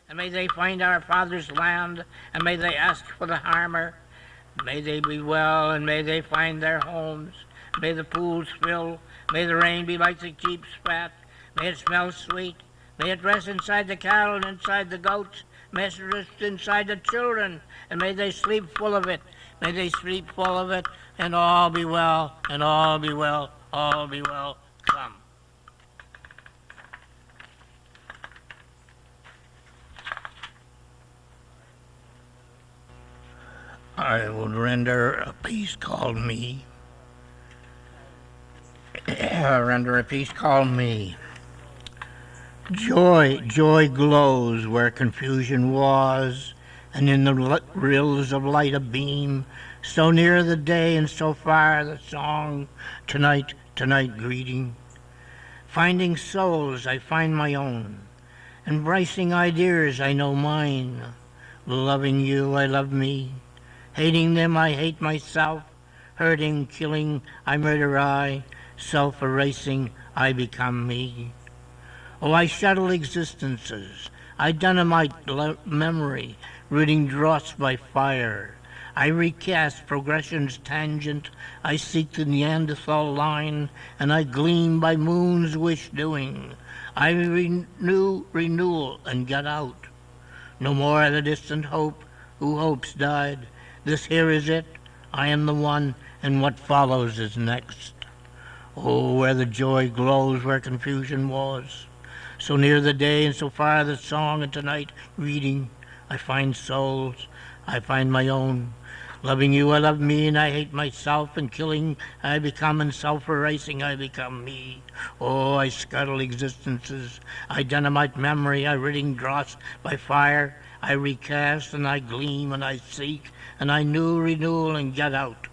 and may they find our father's land, and may they ask for the harmer. May they be well, and may they find their homes. May the pools fill, may the rain be like the sheep's fat. May it smell sweet, may it rest inside the cattle and inside the goats. May it rest inside the children, and may they sleep full of it. May they sleep full of it, and all be well, and all be well, all be well. Come. I would render a piece called me. Render a piece called me. Joy, joy glows where confusion was, and in the rills of light a beam. So near the day and so far the song, tonight, tonight greeting. Finding souls, I find my own. Embracing ideas, I know mine. Loving you, I love me. Hating them, I hate myself. Hurting, killing, I murder I. Self-erasing, I become me. Oh, I shuttle existences. I dynamite memory, ridding dross by fire. I recast progression's tangent. I seek the Neanderthal line, and I gleam by moon's wish doing. I renew, renewal, and get out. No more the distant hope, who hopes died. This here is it. I am the one, and what follows is next. Oh, where the joy glows, where confusion was. So near the day and so far the song, and tonight reading, I find souls, I find my own. Loving you, I love me, and I hate myself, and killing, I become, and self-erasing, I become me. Oh, I scuttle existences, I dynamite memory, I ridding dross by fire, I recast, and I gleam, and I seek, and I new renewal, and get out.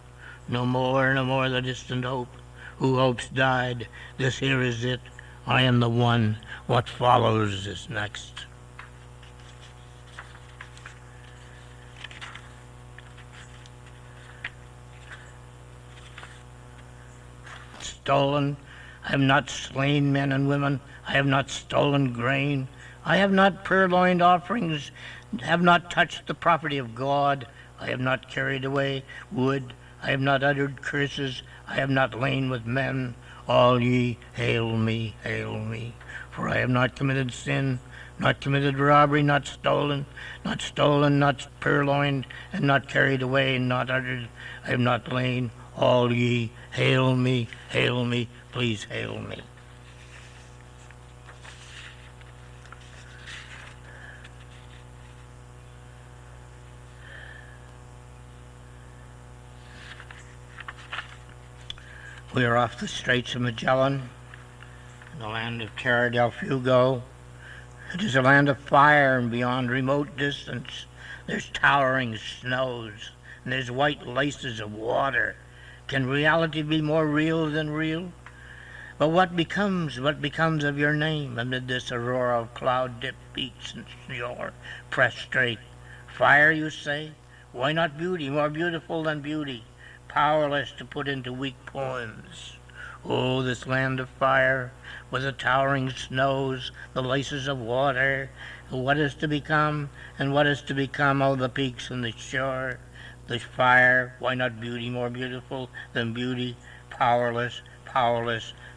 No more, no more the distant hope, who hopes died, this here is it, I am the one, what follows is next. Stolen, I have not slain men and women, I have not stolen grain, I have not purloined offerings, have not touched the property of God, I have not carried away wood, I have not uttered curses, I have not lain with men. All ye, hail me, for I have not committed sin, not committed robbery, not stolen, not purloined, and not carried away, and not uttered. I have not lain. All ye, hail me, please hail me. We are off the Straits of Magellan, in the land of Terra del Fuego. It is a land of fire, and beyond remote distance there's towering snows, and there's white laces of water. Can reality be more real than real? But what becomes of your name amid this aurora of cloud-dipped peaks and shore pressed straight? Fire, you say? Why not beauty, more beautiful than beauty? Powerless to put into weak poems. Oh, this land of fire, with the towering snows, the laces of water, what is to become, and what is to become of the peaks and the shore? The fire, why not beauty more beautiful than beauty? Powerless,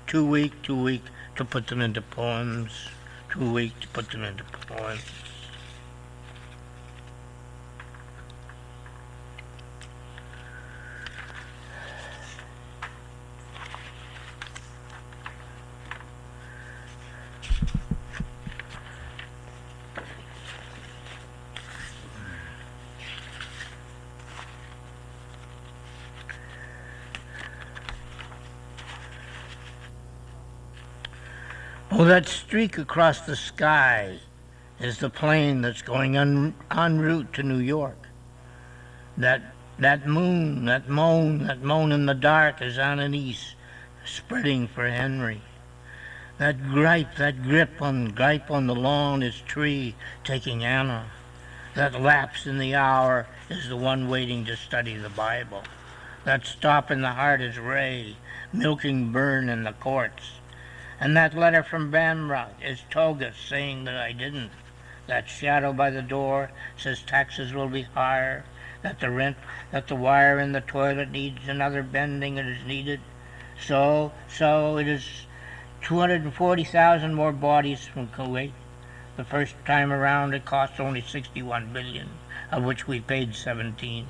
too weak to put them into poems, too weak to put them into poems. Oh, that streak across the sky is the plane that's going en route to New York. That moon, that moan in the dark is Ananice, spreading for Henry. That grip on the lawn is Tree taking Anna. That lapse in the hour is the one waiting to study the Bible. That stop in the heart is Ray, milking Bern in the courts. And that letter from Bamra is Toga saying that I didn't. That shadow by the door says taxes will be higher, that the rent, that the wire in the toilet needs another bending and is needed. So it is 240,000 more bodies from Kuwait. The first time around it cost only 61 billion, of which we paid 17.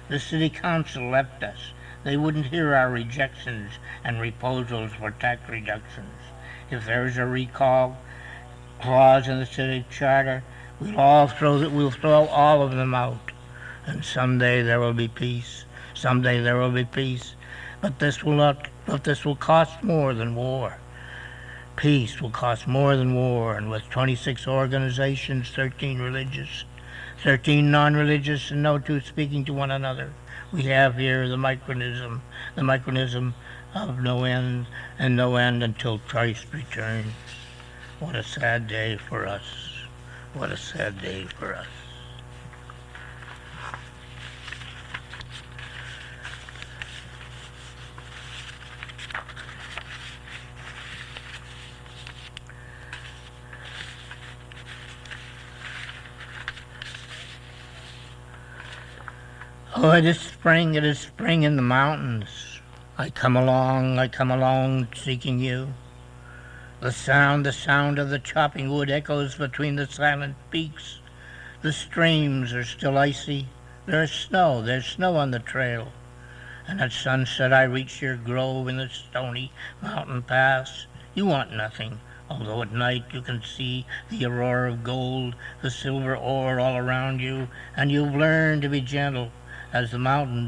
The city council left us. They wouldn't hear our rejections and proposals for tax reductions. If there is a recall clause in the city charter, we'll throw all of them out. And someday there will be peace. Someday there will be peace. But this will cost more than war. Peace will cost more than war, and with 26 organizations, 13 religious, 13 non-religious, and no two speaking to one another, we have here the micronism of no end, and no end until Christ returns. What a sad day for us. What a sad day for us. Oh, it is spring in the mountains. I come along, seeking you. The sound of the chopping wood echoes between the silent peaks. The streams are still icy. There's snow on the trail. And at sunset I reach your grove in the stony mountain pass. You want nothing, although at night you can see the aurora of gold, the silver ore all around you, and you've learned to be gentle as the mountain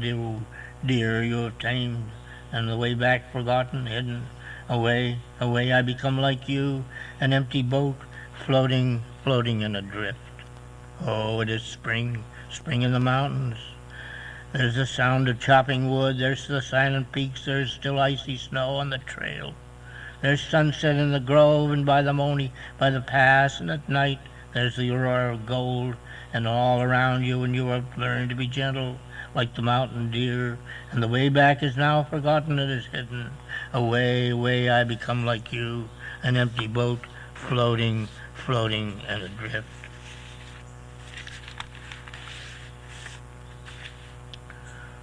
deer you have tamed, and the way back forgotten, hidden. Away I become like you, an empty boat floating in a drift. Oh, it is spring in the mountains. There's the sound of chopping wood, there's the silent peaks, there's still icy snow on the trail. There's sunset in the grove and by the pass, and at night there's the aurora of gold, and all around you, and you have learned to be gentle like the mountain deer, and the way back is now forgotten, it is hidden. Away I become like you, an empty boat floating and adrift.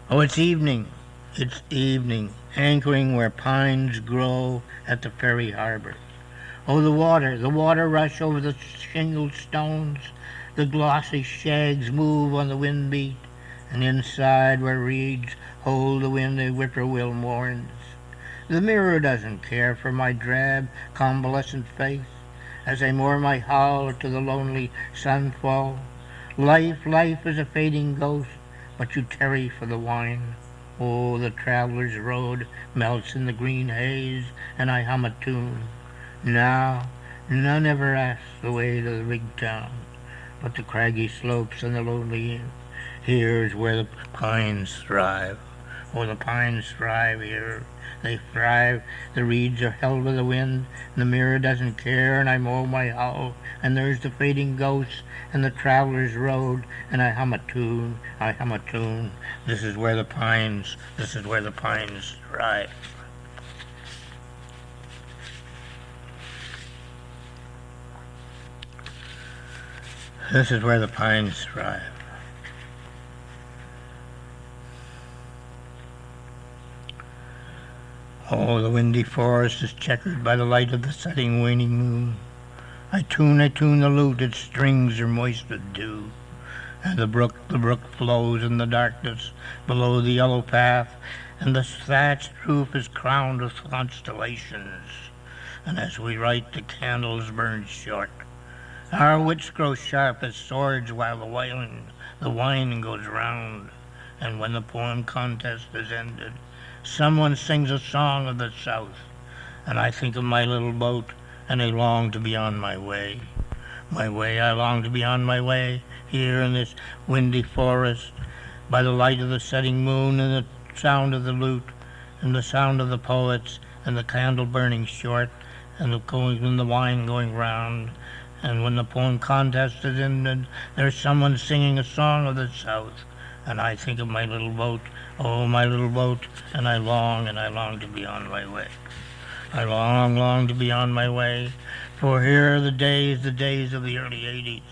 Oh, it's evening, anchoring where pines grow at the ferry harbor. Oh, the water rush over the shingled stones, the glossy shags move on the wind beat, and inside where reeds hold the wind a whippoorwill mourns. The mirror doesn't care for my drab, convalescent face as I moor my howl to the lonely sunfall. Life is a fading ghost, but you tarry for the wine. Oh, the traveler's road melts in the green haze, and I hum a tune. Now, none ever asks the way to the big town, but the craggy slopes and the lonely inn. Here's where the pines thrive. Oh, the pines thrive here. They thrive. The reeds are held by the wind, and the mirror doesn't care, and I mow my howl, and there's the fading ghosts, and the traveler's road, and I hum a tune. This is where the pines thrive. This is where the pines thrive. Oh, the windy forest is checkered by the light of the setting waning moon. I tune the lute, its strings are moist with dew. And the brook flows in the darkness below the yellow path, and the thatched roof is crowned with constellations. And as we write, the candles burn short. Our wits grow sharp as swords while the wine goes round. And when the poem contest is ended, someone sings a song of the South, and I think of my little boat, and I long to be on my way. I long to be on my way, here in this windy forest, by the light of the setting moon, and the sound of the lute, and the sound of the poets, and the candle burning short, and the wine going round. And when the poem contest is ended, there's someone singing a song of the South, and I think of my little boat, oh, my little boat, and I long to be on my way. I long to be on my way For here are the days of the early 80s.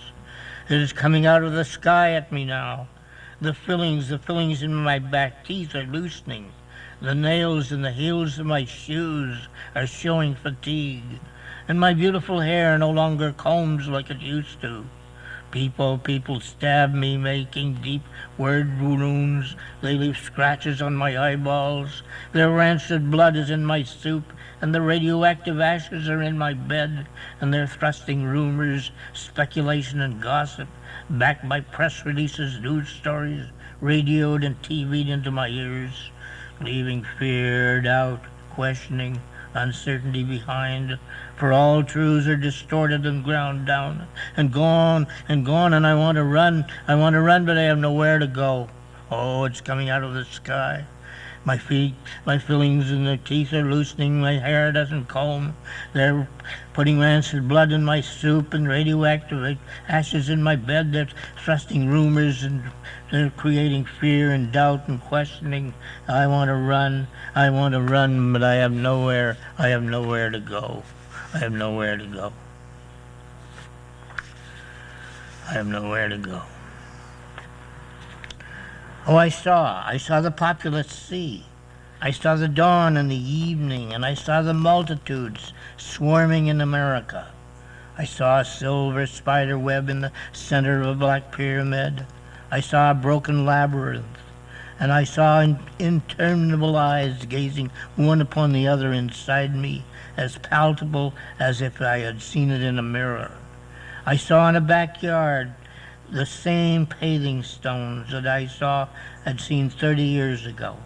It is coming out of the sky at me now. The fillings in my back teeth are loosening. The nails in the heels of my shoes are showing fatigue. And my beautiful hair no longer combs like it used to. People stab me, making deep word wounds. They leave scratches on my eyeballs. Their rancid blood is in my soup, and the radioactive ashes are in my bed, and they're thrusting rumors, speculation, and gossip, backed by press releases, news stories, radioed and TV'd into my ears, leaving fear, doubt, questioning, uncertainty behind, for all truths are distorted and ground down and gone, and I want to run, but I have nowhere to go. Oh, it's coming out of the sky. My feet, my fillings in their teeth are loosening, my hair doesn't comb. They're putting rancid blood in my soup and radioactive ashes in my bed. They're thrusting rumors and they're creating fear and doubt and questioning. I want to run, but I have nowhere to go. I have nowhere to go. I have nowhere to go. Oh, I saw the populous sea. I saw the dawn and the evening, and I saw the multitudes swarming in America. I saw a silver spider web in the center of a black pyramid. I saw a broken labyrinth, and I saw interminable eyes gazing one upon the other inside me, as palpable as if I had seen it in a mirror. I saw in a backyard the same paving stones that had seen 30 years ago.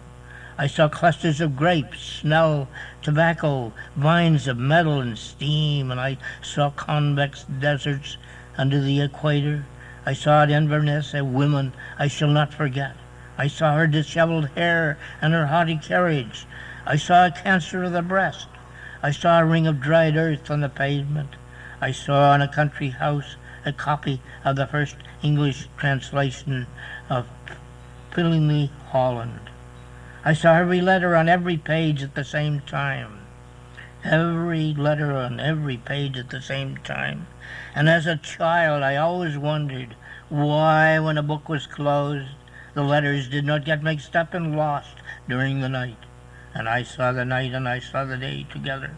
I saw clusters of grapes, snow, tobacco, vines of metal and steam, and I saw convex deserts under the equator. I saw at Inverness a woman I shall not forget. I saw her disheveled hair and her haughty carriage. I saw a cancer of the breast. I saw a ring of dried earth on the pavement. I saw in a country house a copy of the first English translation of Philly Holland. I saw every letter on every page at the same time. Every letter on every page at the same time. And as a child, I always wondered why, when a book was closed, the letters did not get mixed up and lost during the night. And I saw the night and I saw the day together.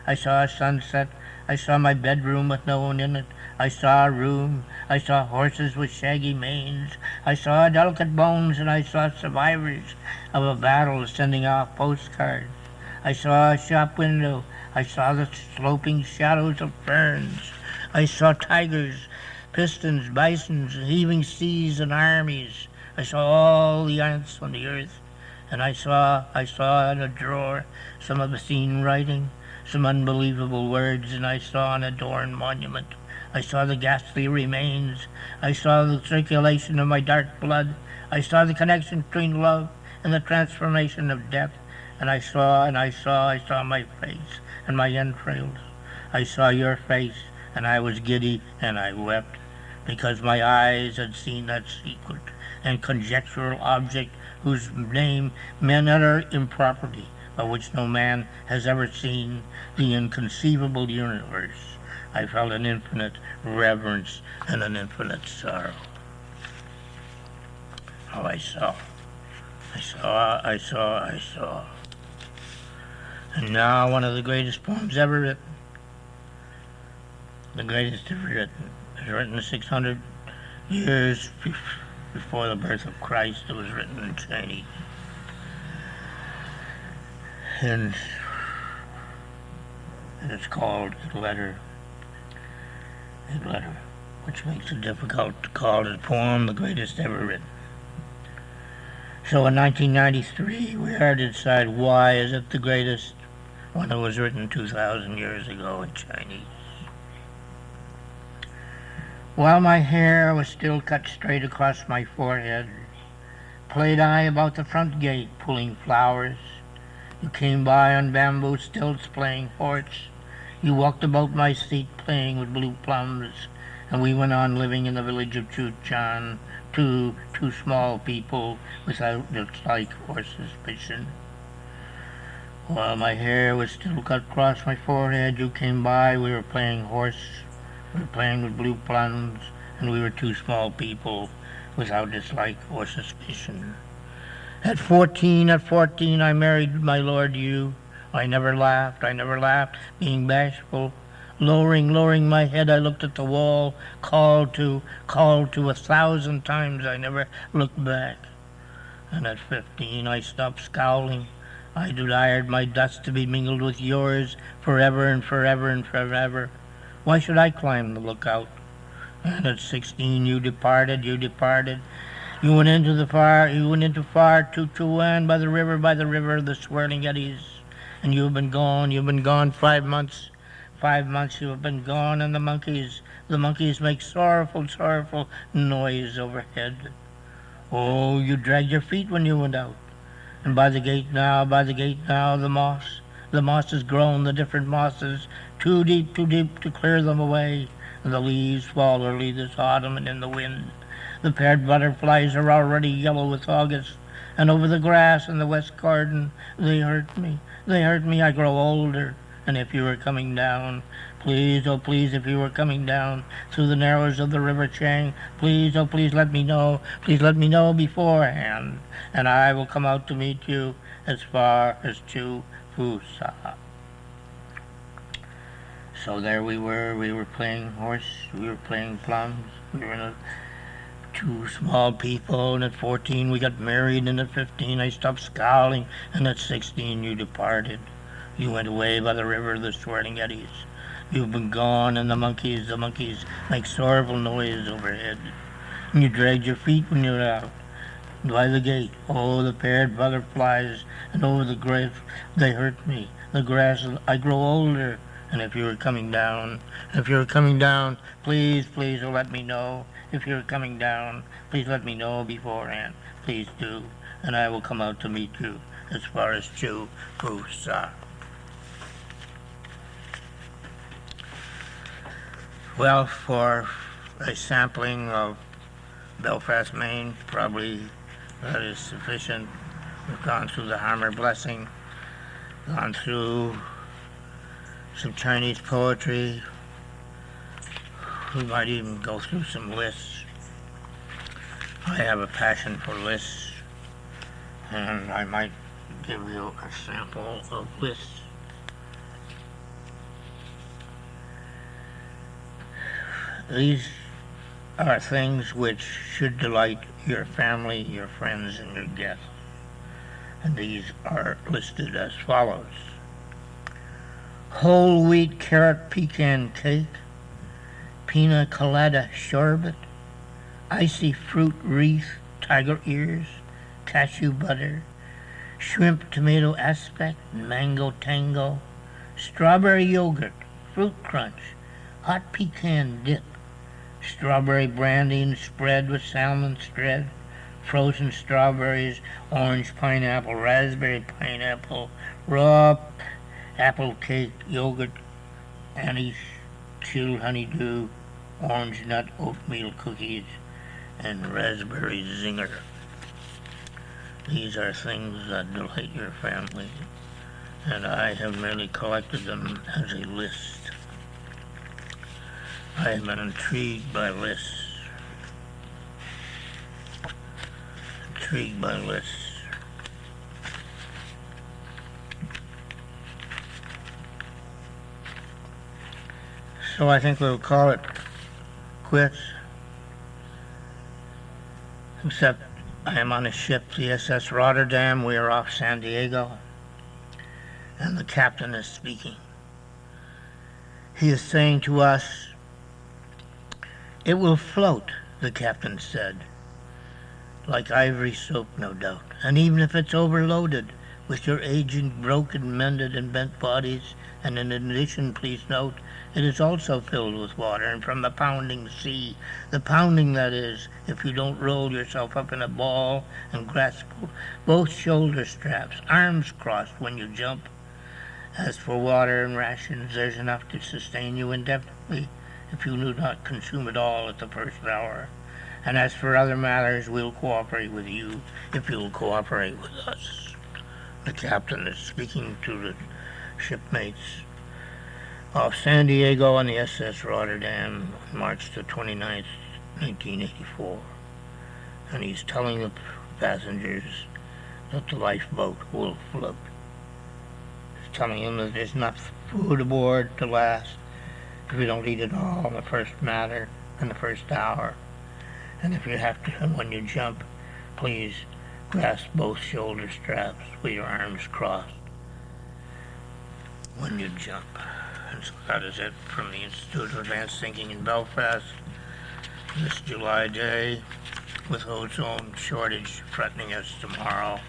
I saw a sunset. I saw my bedroom with no one in it. I saw a room. I saw horses with shaggy manes. I saw delicate bones, and I saw survivors of a battle sending off postcards. I saw a shop window. I saw the sloping shadows of ferns. I saw tigers, pistons, bisons, heaving seas and armies. I saw all the ants on the earth. And I saw in a drawer some obscene writing, some unbelievable words, and I saw an adorned monument. I saw the ghastly remains. I saw the circulation of my dark blood. I saw the connection between love and the transformation of death. And I saw my face and my entrails. I saw your face, and I was giddy, and I wept, because my eyes had seen that secret and conjectural object whose name men utter improperly, but which no man has ever seen, the inconceivable universe. I felt an infinite reverence and an infinite sorrow. Oh, I saw. And now one of the greatest poems ever written, is written 600 years before the birth of Christ. It was written in Chinese. And it's called A Letter, which makes it difficult to call the poem the greatest ever written. So in 1993, we had to decide why is it the greatest when it was written 2,000 years ago in Chinese. While my hair was still cut straight across my forehead, played I about the front gate pulling flowers. You came by on bamboo stilts playing horse. You walked about my seat playing with blue plums, and we went on living in the village of Chuchan, two small people without the like or suspicion. While my hair was still cut across my forehead, you came by. We were playing horse. We were playing with blue plums, and we were two small people without dislike or suspicion. At 14, I married my lord you. I never laughed, being bashful. Lowering my head, I looked at the wall, called to 1,000 times. I never looked back. And at 15, I stopped scowling. I desired my dust to be mingled with yours forever and forever and forever. Why should I climb the lookout? And at 16, you departed. You went into far Tutuan by the river, the swirling eddies. And you've been gone 5 months. 5 months you have been gone, and the monkeys make sorrowful noise overhead. Oh, you dragged your feet when you went out. And by the gate now, the moss has grown, the different mosses, too deep to clear them away. And the leaves fall early this autumn and in the wind. The paired butterflies are already yellow with August, and over the grass in the west garden, they hurt me, I grow older. And if you were coming down, please, oh please, if you were coming down through the narrows of the river Chang, please, oh please let me know beforehand, and I will come out to meet you as far as Chu Fusa. So there we were playing horse, we were playing plums, we were in a two small people, and at 14 we got married, and at 15 I stopped scowling, and at 16 you departed. You went away by the river, the swirling eddies. You've been gone, and the monkeys make sorrowful noise overhead. And you dragged your feet when you were out by the gate. Oh, the paired butterflies, and over the grass, they hurt me. The grass, I grow older. And if you were coming down, please, oh, let me know. If you're coming down, please let me know beforehand. Please do, and I will come out to meet you as far as Chu Fusa. Well, for a sampling of Belfast, Maine, probably that is sufficient. We've gone through the Harmer Blessing, gone through some Chinese poetry. We might even go through some lists. I have a passion for lists, and I might give you a sample of lists. These are things which should delight your family, your friends, and your guests. And these are listed as follows: whole wheat carrot pecan cake, pina colada sherbet, icy fruit wreath, tiger ears, cashew butter, shrimp tomato aspect, mango tango, strawberry yogurt, fruit crunch, hot pecan dip, strawberry brandy spread with salmon spread, frozen strawberries, orange pineapple, raspberry pineapple, raw apple cake, yogurt, anise, chilled honeydew, orange nut oatmeal cookies, and raspberry zinger. These are things that delight your family, and I have merely collected them as a list. I have been intrigued by lists. So I think we'll call it quits. Except I am on a ship, the SS Rotterdam. We are off San Diego, and the captain is speaking. He is saying to us, "It will float," the captain said, "like ivory soap, no doubt. And even if it's overloaded with your aging, broken, mended, and bent bodies, and in addition, please note, it is also filled with water, and from the pounding sea, the pounding, that is, if you don't roll yourself up in a ball and grasp both shoulder straps, arms crossed when you jump. As for water and rations, there's enough to sustain you indefinitely if you do not consume it all at the first hour. And as for other matters, we'll cooperate with you if you'll cooperate with us." The captain is speaking to the shipmates off San Diego on the SS Rotterdam on March the 29th, 1984. And he's telling the passengers that the lifeboat will float. He's telling them that there's enough food aboard to last if you don't eat it all in the first matter in the first hour. And if you have to, when you jump, please grasp both shoulder straps with your arms crossed when you jump. And so that is it from the Institute of Advanced Thinking in Belfast this July day, with ozone shortage threatening us tomorrow,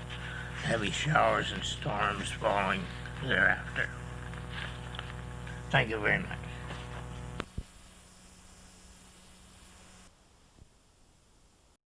heavy showers and storms falling thereafter. Thank you very much.